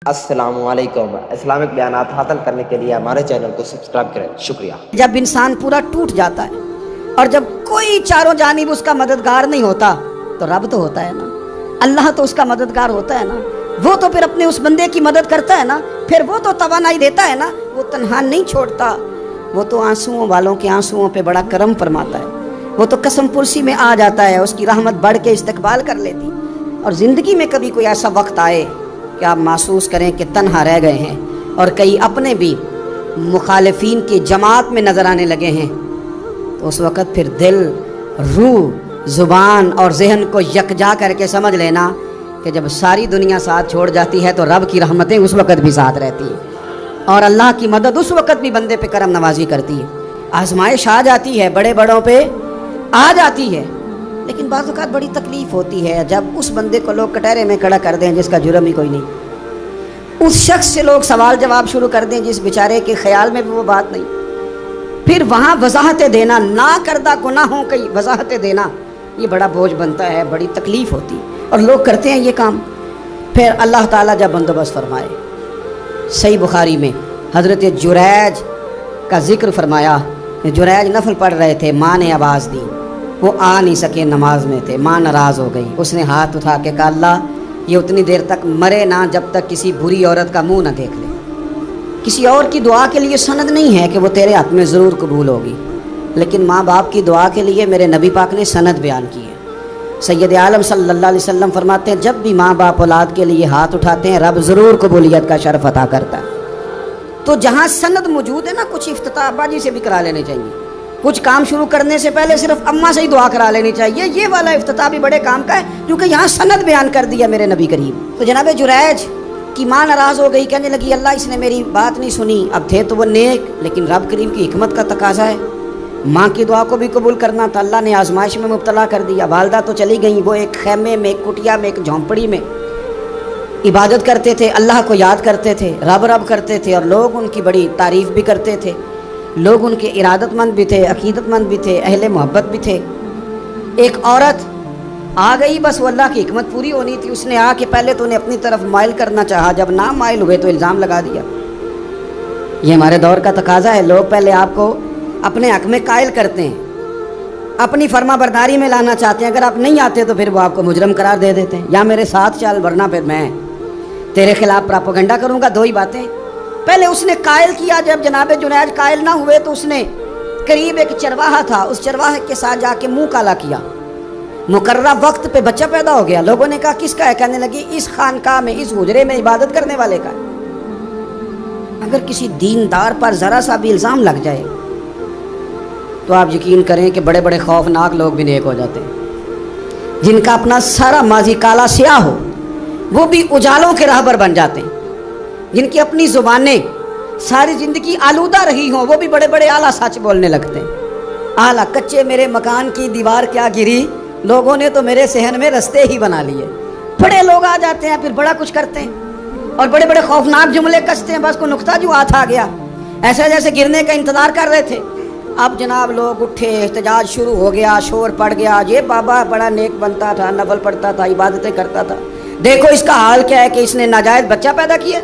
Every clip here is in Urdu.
السلام علیکم. اسلامک بیانات حاصل کرنے کے لیے ہمارے چینل کو سبسکرائب کریں. شکریہ. جب انسان پورا ٹوٹ جاتا ہے اور جب کوئی چاروں جانب اس کا مددگار نہیں ہوتا تو رب تو ہوتا ہے نا, اللہ تو اس کا مددگار ہوتا ہے نا, وہ تو پھر اپنے اس بندے کی مدد کرتا ہے نا, پھر وہ تو توانائی دیتا ہے نا, وہ تنہا نہیں چھوڑتا, وہ تو آنسوؤں والوں کے آنسوؤں پہ بڑا کرم فرماتا ہے, وہ تو قسم پرسی میں آ جاتا ہے, اس کی رحمت بڑھ کے استقبال کر لیتی. اور زندگی میں کبھی کوئی ایسا وقت آئے کہ آپ محسوس کریں کہ تنہا رہ گئے ہیں اور کئی اپنے بھی مخالفین کی جماعت میں نظر آنے لگے ہیں, تو اس وقت پھر دل, روح, زبان اور ذہن کو یکجا کر کے سمجھ لینا کہ جب ساری دنیا ساتھ چھوڑ جاتی ہے تو رب کی رحمتیں اس وقت بھی ساتھ رہتی ہیں اور اللہ کی مدد اس وقت بھی بندے پہ کرم نوازی کرتی ہے. آزمائش آ جاتی ہے, بڑے بڑوں پہ آ جاتی ہے, لیکن بعض اوقات بڑی تکلیف ہوتی ہے جب اس بندے کو لوگ کٹہرے میں کھڑا کر دیں جس کا جرم ہی کوئی نہیں, اس شخص سے لوگ سوال جواب شروع کر دیں جس بیچارے کے خیال میں بھی وہ بات نہیں, پھر وہاں وضاحتیں دینا, نہ کردہ گناہوں کی وضاحتیں دینا, یہ بڑا بوجھ بنتا ہے, بڑی تکلیف ہوتی اور لوگ کرتے ہیں یہ کام. پھر اللہ تعالیٰ جب بندوبست فرمائے, صحیح بخاری میں حضرت جریج کا ذکر فرمایا, جریج نفل پڑھ رہے تھے, ماں نے آواز دی, وہ آ نہیں سکے, نماز میں تھے, ماں ناراض ہو گئی, اس نے ہاتھ اٹھا کے کہا اللہ یہ اتنی دیر تک مرے نہ جب تک کسی بری عورت کا منہ نہ دیکھ لے. کسی اور کی دعا کے لیے سند نہیں ہے کہ وہ تیرے حق میں ضرور قبول ہوگی, لیکن ماں باپ کی دعا کے لیے میرے نبی پاک نے سند بیان کی ہے. سید عالم صلی اللہ علیہ وسلم فرماتے ہیں جب بھی ماں باپ اولاد کے لیے ہاتھ اٹھاتے ہیں رب ضرور قبولیت کا شرف عطا کرتا ہے. تو جہاں سند موجود ہے نا, کچھ افتتاح ابا جی سے بھی کرا لینے چاہیے, کچھ کام شروع کرنے سے پہلے صرف اماں سے ہی دعا کرا لینی چاہیے, یہ والا افتتاح بھی بڑے کام کا ہے کیونکہ یہاں سند بیان کر دیا میرے نبی کریم. تو جناب جریج کی ماں ناراض ہو گئی, کہنے لگی اللہ اس نے میری بات نہیں سنی. اب تھے تو وہ نیک, لیکن رب کریم کی حکمت کا تقاضا ہے, ماں کی دعا کو بھی قبول کرنا تھا, اللہ نے آزمائش میں مبتلا کر دیا. والدہ تو چلی گئیں, وہ ایک خیمے میں, ایک کٹیا میں, ایک جھونپڑی میں عبادت کرتے تھے, اللہ کو یاد کرتے تھے, رب رب کرتے تھے, اور لوگ ان کی بڑی تعریف بھی کرتے تھے, لوگ ان کے ارادت مند بھی تھے, عقیدت مند بھی تھے, اہل محبت بھی تھے. ایک عورت آ گئی, بس وہ اللہ کی حکمت پوری ہونی تھی, اس نے آ کے پہلے تو انہیں اپنی طرف مائل کرنا چاہا, جب نہ مائل ہوئے تو الزام لگا دیا. یہ ہمارے دور کا تقاضا ہے, لوگ پہلے آپ کو اپنے حق میں قائل کرتے ہیں, اپنی فرما برداری میں لانا چاہتے ہیں, اگر آپ نہیں آتے تو پھر وہ آپ کو مجرم قرار دے دیتے ہیں, یا میرے ساتھ چل ورنہ پھر میں تیرے خلاف پراپوگنڈا کروں گا. دو ہی باتیں, پہلے اس نے قائل کیا, جب جناب جنید قائل نہ ہوئے تو اس نے قریب ایک چرواہا تھا, اس چرواہے کے ساتھ جا کے منہ کالا کیا, مقررہ وقت پہ بچہ پیدا ہو گیا. لوگوں نے کہا کس کا ہے, کہنے لگی اس خانقاہ میں, اس حجرے میں عبادت کرنے والے کا ہے. اگر کسی دیندار پر ذرا سا بھی الزام لگ جائے تو آپ یقین کریں کہ بڑے بڑے خوفناک لوگ بھی نیک ہو جاتے ہیں. جن کا اپنا سارا ماضی کالا سیاہ ہو وہ بھی اجالوں کے راہبر بن جاتے ہیں, جن کی اپنی زبانیں ساری زندگی آلودہ رہی ہوں وہ بھی بڑے بڑے اعلیٰ سچ بولنے لگتے ہیں. اعلیٰ کچے میرے مکان کی دیوار کیا گری, لوگوں نے تو میرے صحن میں رستے ہی بنا لیے. بڑے لوگ آ جاتے ہیں, پھر بڑا کچھ کرتے ہیں اور بڑے بڑے خوفناک جملے کستے ہیں, بس کو نقطہ جو ہاتھ آ گیا, ایسے جیسے گرنے کا انتظار کر رہے تھے. اب جناب لوگ اٹھے, احتجاج شروع ہو گیا, شور پڑ گیا, یہ بابا بڑا نیک بنتا تھا, نفل پڑھتا تھا, عبادتیں کرتا تھا, دیکھو اس کا حال کیا ہے کہ اس نے ناجائز بچہ پیدا کیا.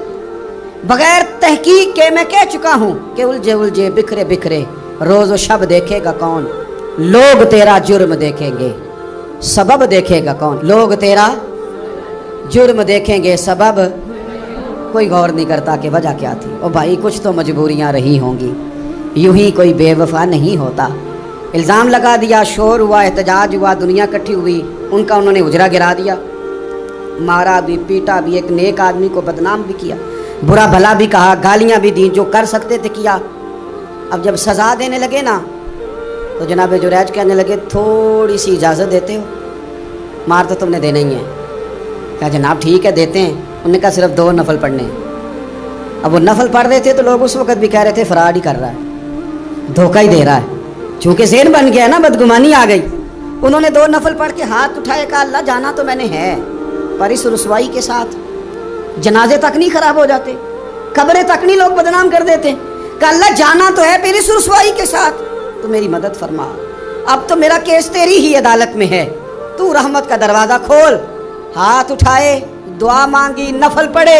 بغیر تحقیق کے میں کہہ چکا ہوں کہ الجھے الجھے بکھرے بکھرے روز و شب دیکھے گا کون, لوگ تیرا جرم دیکھیں گے, سبب دیکھے گا کون. لوگ تیرا جرم دیکھیں گے, سبب کوئی غور نہیں کرتا کہ وجہ کیا تھی. او بھائی کچھ تو مجبوریاں رہی ہوں گی, یوں ہی کوئی بے وفا نہیں ہوتا. الزام لگا دیا, شور ہوا, احتجاج ہوا, دنیا اکٹھی ہوئی, ان کا انہوں نے حجرہ گرا دیا, مارا بھی, پیٹا بھی, ایک نیک آدمی کو بدنام بھی کیا, برا بھلا بھی کہا, گالیاں بھی دیں, جو کر سکتے تھے کیا. اب جب سزا دینے لگے نا تو جناب جریج کہنے لگے تھوڑی سی اجازت دیتے ہو, مار تو تم نے دینا ہی ہے. کہا جناب ٹھیک ہے دیتے ہیں. انہوں نے کہا صرف 2 نفل پڑھنے ہیں. اب وہ نفل پڑھ رہے تھے تو لوگ اس وقت بھی کہہ رہے تھے فراڈ ہی کر رہا ہے, دھوکہ ہی دے رہا ہے, چونکہ ذہن بن گیا نا, بدگمانی آ گئی. انہوں نے 2 نفل پڑھ کے ہاتھ اٹھائے, کہا اللہ جانا تو میں نے ہے, پر اس رسوائی کے ساتھ جنازے تک نہیں خراب ہو جاتے, قبریں تک نہیں لوگ بدنام کر دیتے. کہ اللہ جانا تو ہے, پھر اس رسوائی کے ساتھ تو میری مدد فرما. اب تو میرا کیس تیری ہی عدالت میں ہے, تو رحمت کا دروازہ کھول. ہاتھ اٹھائے, دعا مانگی, نفل پڑھے,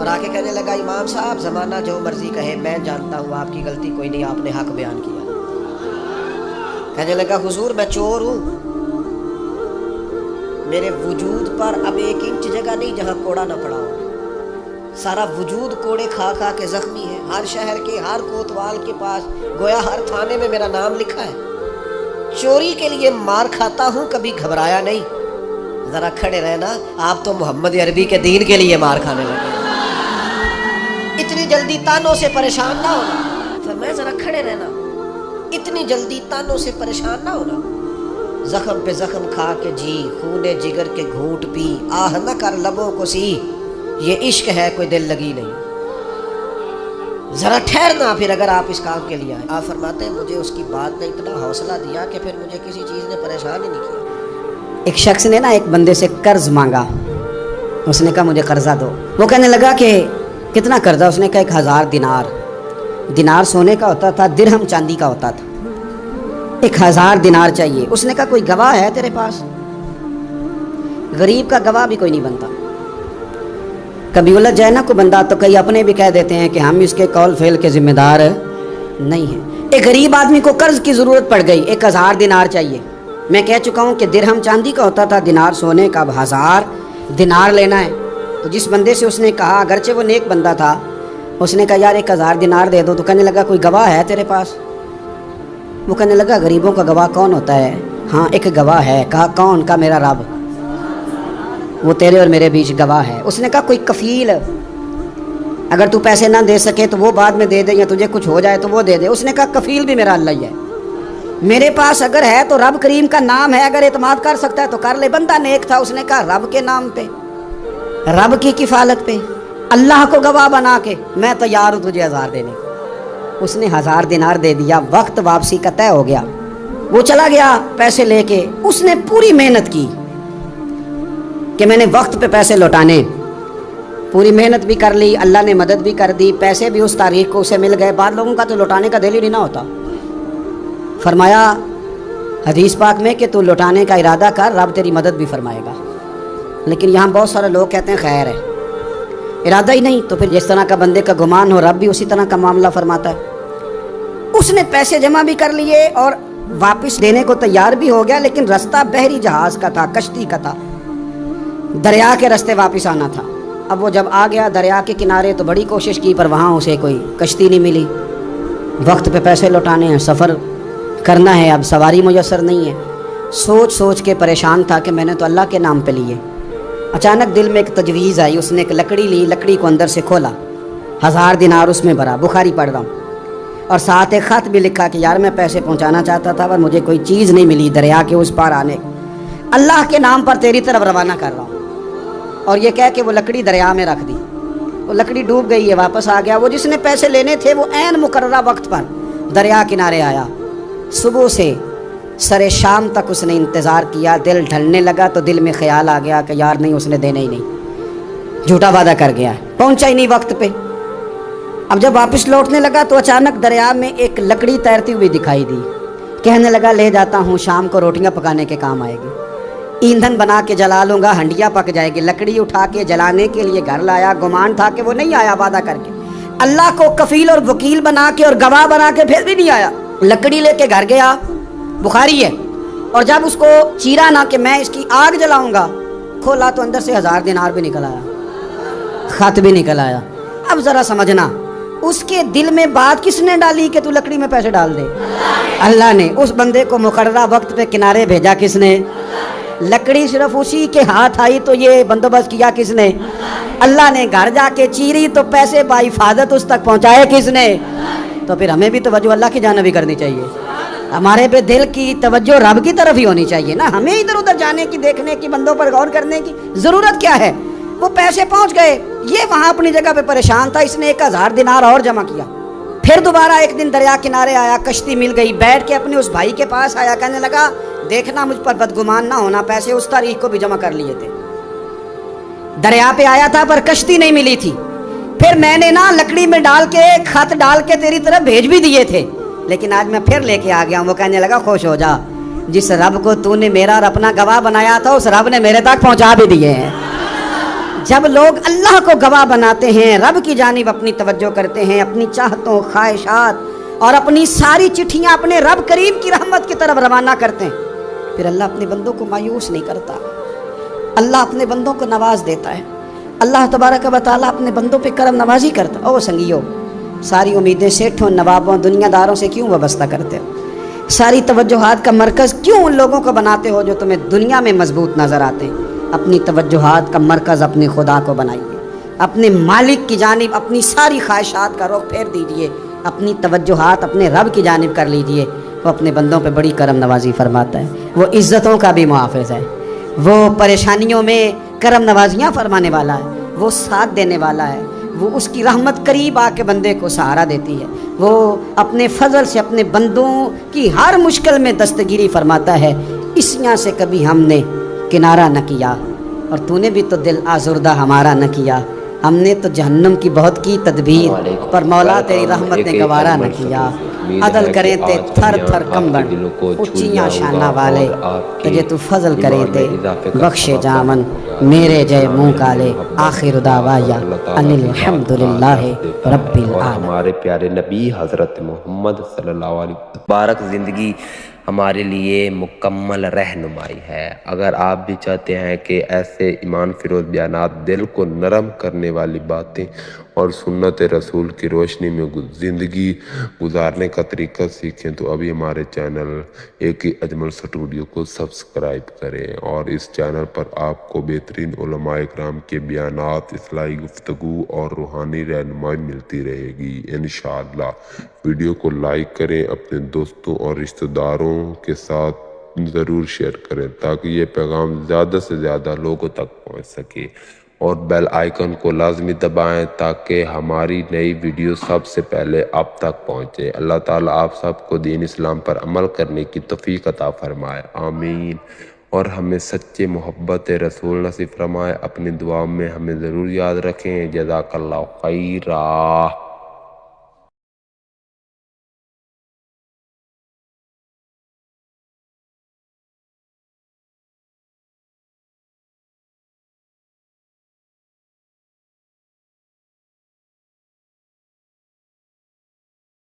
اور آ کے کہنے لگا امام صاحب زمانہ جو مرضی کہے میں جانتا ہوں آپ کی غلطی کوئی نہیں، آپ نے حق بیان کیا۔ کہنے لگا حضور میں چور ہوں، میرے وجود پر اب 1 انچ جگہ نہیں جہاں کوڑا نہ پڑا ہو، سارا وجود کوڑے کھا کھا کے زخمی ہے، ہر شہر کے ہر کوتوال کے پاس گویا ہر تھانے میں میرا نام لکھا ہے، چوری کے لیے مار کھاتا ہوں کبھی گھبرایا نہیں۔ ذرا کھڑے رہنا، آپ تو محمد عربی کے دین کے لیے مار کھانے لگے، اتنی جلدی تانوں سے پریشان نہ ہونا۔ فرمایا ذرا کھڑے رہنا، اتنی جلدی تانوں سے پریشان نہ ہونا، زخم پہ زخم کھا کے جی، خون جگر کے گھونٹ پی، آہ نہ کر لبوں کو سی، یہ عشق ہے کوئی دل لگی نہیں، ذرا ٹھہرنا پھر اگر آپ اس کام کے لیے آئے۔ آپ فرماتے ہیں مجھے اس کی بات نے اتنا حوصلہ دیا کہ پھر مجھے کسی چیز نے پریشان ہی نہیں کیا۔ ایک شخص نے نا ایک بندے سے قرض مانگا، اس نے کہا مجھے قرضہ دو۔ وہ کہنے لگا کہ کتنا قرضہ؟ اس نے کہا 1000 دینار۔ دینار سونے کا ہوتا تھا، درہم چاندی کا ہوتا تھا، 1000 دینار چاہیے۔ اس نے کہا کوئی گواہ ہے تیرے پاس؟ غریب کا گواہ بھی کوئی نہیں بنتا، کبھی الجھ جائے نا کوئی بندہ تو کئی اپنے بھی کہہ دیتے ہیں کہ ہم اس کے قول فعل کے ذمہ دار نہیں ہیں۔ ایک غریب آدمی کو قرض کی ضرورت پڑ گئی، 1000 دینار چاہیے۔ میں کہہ چکا ہوں کہ درہم چاندی کا ہوتا تھا، دینار سونے کا، اب 1000 دینار لینا ہے۔ تو جس بندے سے اس نے کہا، اگرچہ وہ نیک بندہ تھا، اس نے کہا یار 1000 دینار دے دو، تو کہنے لگا کوئی گواہ ہے تیرے پاس؟ وہ کہنے لگا غریبوں کا گواہ کون ہوتا ہے؟ ہاں ایک گواہ ہے۔ کہا کون؟ کا میرا رب، وہ تیرے اور میرے بیچ گواہ ہے۔ اس نے کہا کوئی کفیل، اگر تو پیسے نہ دے سکے تو وہ بعد میں دے دے، یا تجھے کچھ ہو جائے تو وہ دے دے۔ اس نے کہا کفیل بھی میرا اللہ ہی ہے، میرے پاس اگر ہے تو رب کریم کا نام ہے، اگر اعتماد کر سکتا ہے تو کر لے۔ بندہ نیک تھا، اس نے کہا رب کے نام پہ، رب کی کفالت پہ، اللہ کو گواہ بنا کے میں تیار ہوں تجھے 1000 دینے۔ اس نے 1000 دینار دے دیا، وقت واپسی کا طے ہو گیا، وہ چلا گیا پیسے لے کے۔ اس نے پوری محنت کی کہ میں نے وقت پہ پیسے لوٹانے، پوری محنت بھی کر لی، اللہ نے مدد بھی کر دی، پیسے بھی اس تاریخ کو اسے مل گئے۔ بعض لوگوں کا تو لوٹانے کا دل ہی نہیں نہ ہوتا۔ فرمایا حدیث پاک میں کہ تو لوٹانے کا ارادہ کر، رب تیری مدد بھی فرمائے گا۔ لیکن یہاں بہت سارے لوگ کہتے ہیں خیر ہے، ارادہ ہی نہیں، تو پھر جس طرح کا بندے کا گمان ہو رب بھی اسی طرح کا معاملہ فرماتا ہے۔ اس نے پیسے جمع بھی کر لیے اور واپس دینے کو تیار بھی ہو گیا، لیکن رستہ بحری جہاز کا تھا، کشتی کا تھا، دریا کے رستے واپس آنا تھا۔ اب وہ جب آ گیا دریا کے کنارے تو بڑی کوشش کی، پر وہاں اسے کوئی کشتی نہیں ملی۔ وقت پہ پیسے لوٹانے ہیں، سفر کرنا ہے، اب سواری میسر نہیں ہے۔ سوچ سوچ کے پریشان تھا کہ میں نے تو اللہ کے نام پہ لیے۔ اچانک دل میں ایک تجویز آئی، اس نے ایک لکڑی لی، لکڑی کو اندر سے کھولا، 1000 دینار اس میں بھرا، بخاری پڑھ رہا ہوں، اور ساتھ ایک خط بھی لکھا کہ یار میں پیسے پہنچانا چاہتا تھا پر مجھے کوئی چیز نہیں ملی دریا کے اس پار آنے، اللہ کے نام پر تیری طرف روانہ کر رہا ہوں۔ اور یہ کہہ کے وہ لکڑی دریا میں رکھ دی، وہ لکڑی ڈوب گئی ہے، واپس آ گیا۔ وہ جس نے پیسے لینے تھے وہ عین مقررہ وقت پر دریا کنارے آیا۔ صبح سے سر شام تک اس نے انتظار کیا، دل ڈھلنے لگا تو دل میں خیال آ گیا کہ یار نہیں، اس نے دینا ہی نہیں، جھوٹا وعدہ کر گیا، پہنچا ہی نہیں وقت پہ۔ اب جب واپس لوٹنے لگا تو اچانک دریا میں ایک لکڑی تیرتی ہوئی دکھائی دی، کہنے لگا لے جاتا ہوں، شام کو روٹیاں پکانے کے کام آئے گی، ایندھن بنا کے جلا لوں گا، ہنڈیا پک جائے گی۔ لکڑی اٹھا کے جلانے کے لیے گھر لایا، گمان تھا کہ وہ نہیں آیا وعدہ کر کے، اللہ کو کفیل اور وکیل بنا کے اور گواہ بنا کے پھر بھی نہیں آیا۔ لکڑی لے کے گھر گیا، بخاری ہے، اور جب اس کو چیرا نہ کہ میں اس کی آگ جلاؤں گا، کھولا تو اندر سے 1000 دینار بھی نکل آیا، خط بھی نکل آیا۔ اب ذرا سمجھنا، اس کے دل میں بات کس نے ڈالی کہ تو لکڑی میں پیسے ڈال دے؟ اللہ نے۔ اس بندے کو مقررہ وقت پہ کنارے بھیجا کس نے؟ لکڑی صرف اسی کے ہاتھ آئی تو یہ بندوبست کیا کس نے؟ اللہ نے۔ گھر جا کے چیری تو پیسے با حفاظت اس تک پہنچائے کس نے؟ تو پھر ہمیں بھی توجہ اللہ کی جانب بھی کرنی چاہیے، ہمارے پہ دل کی توجہ رب کی طرف ہی ہونی چاہیے نا، ہمیں ادھر ادھر جانے کی، دیکھنے کی، بندوں پر غور کرنے کی ضرورت کیا ہے؟ وہ پیسے پہنچ گئے، یہ وہاں اپنی جگہ پہ پریشان تھا، اس نے 1000 دینار اور جمع کیا۔ پھر دوبارہ ایک دن دریا کنارے آیا، کشتی مل گئی، بیٹھ کے اپنے اس بھائی کے پاس آیا، کہنے لگا دیکھنا مجھ پر بدگمان نہ ہونا، پیسے اس تاریخ کو بھی جمع کر لیے تھے، دریا پہ آیا تھا پر کشتی نہیں ملی تھی، پھر میں نے نا لکڑی میں ڈال کے خط ڈال کے تیری طرف بھیج بھی دیے تھے، لیکن آج میں پھر لے کے آ گیا ہوں۔ وہ کہنے لگا خوش ہو جا، جس رب کو تو نے میرا اور اپنا گواہ بنایا تھا اس رب نے میرے تک پہنچا بھی دیے ہیں۔ جب لوگ اللہ کو گواہ بناتے ہیں، رب کی جانب اپنی توجہ کرتے ہیں، اپنی چاہتوں، خواہشات اور اپنی ساری چٹھیاں اپنے رب کریم کی رحمت کی طرف روانہ کرتے ہیں، پھر اللہ اپنے بندوں کو مایوس نہیں کرتا، اللہ اپنے بندوں کو نواز دیتا ہے۔ اللہ تبارک و تعالیٰ اپنے بندوں پہ کرم نوازی کرتا۔ او سنگیو، ساری امیدیں سیٹھوں، نوابوں، دنیا داروں سے کیوں وابستہ کرتے ہو؟ ساری توجہات کا مرکز کیوں ان لوگوں کو بناتے ہو جو تمہیں دنیا میں مضبوط نظر آتے ہیں؟ اپنی توجہات کا مرکز اپنے خدا کو بنائیے، اپنے مالک کی جانب اپنی ساری خواہشات کا رخ پھیر دیجئے، اپنی توجہات اپنے رب کی جانب کر لیجئے۔ وہ اپنے بندوں پہ بڑی کرم نوازی فرماتا ہے، وہ عزتوں کا بھی محافظ ہے، وہ پریشانیوں میں کرم نوازیاں فرمانے والا ہے، وہ ساتھ دینے والا ہے، وہ اس کی رحمت قریب آ کے بندے کو سہارا دیتی ہے، وہ اپنے فضل سے اپنے بندوں کی ہر مشکل میں دستگیری فرماتا ہے۔ اس یہاں سے کبھی ہم نے کنارہ نہ کیا، اور تو نے بھی تو دل آزردہ ہمارا نہ کیا، ہم نے تو جہنم کی بہت کی تدبیر، پر مولا تیری رحمت نے گوارا نہ کیا۔ عدل کریں تے تھر تھر کمبن، اچیاں شانہ والے، تجھے تو فضل کریں تے بخشے جامن، میرے جے منہ کالے، آخر دعوایا ان الحمدللہ رب العالمین۔ ہمارے پیارے نبی حضرت محمد صلی اللہ علیہ وسلم مبارک زندگی ہمارے لیے مکمل رہنمائی ہے۔ اگر آپ بھی چاہتے ہیں کہ ایسے ایمان فروز بیانات، دل کو نرم کرنے والی باتیں اور سنت رسول کی روشنی میں زندگی گزارنے کا طریقہ سیکھیں، تو ابھی ہمارے چینل ایک ہی اجمل اسٹوڈیو کو سبسکرائب کریں، اور اس چینل پر آپ کو بہترین علماء اکرام کے بیانات، اصلاحی گفتگو اور روحانی رہنمائی ملتی رہے گی انشاءاللہ۔ ویڈیو کو لائک کریں، اپنے دوستوں اور رشتہ داروں کے ساتھ ضرور شیئر کریں تاکہ یہ پیغام زیادہ سے زیادہ لوگوں تک پہنچ سکے، اور بیل آئیکن کو لازمی دبائیں تاکہ ہماری نئی ویڈیو سب سے پہلے آپ تک پہنچے۔ اللہ تعالیٰ آپ سب کو دین اسلام پر عمل کرنے کی توفیق عطا فرمائے، آمین، اور ہمیں سچے محبت رسول نصیب فرمائے۔ اپنی دعا میں ہمیں ضرور یاد رکھیں۔ جزاک اللہ خیرہ۔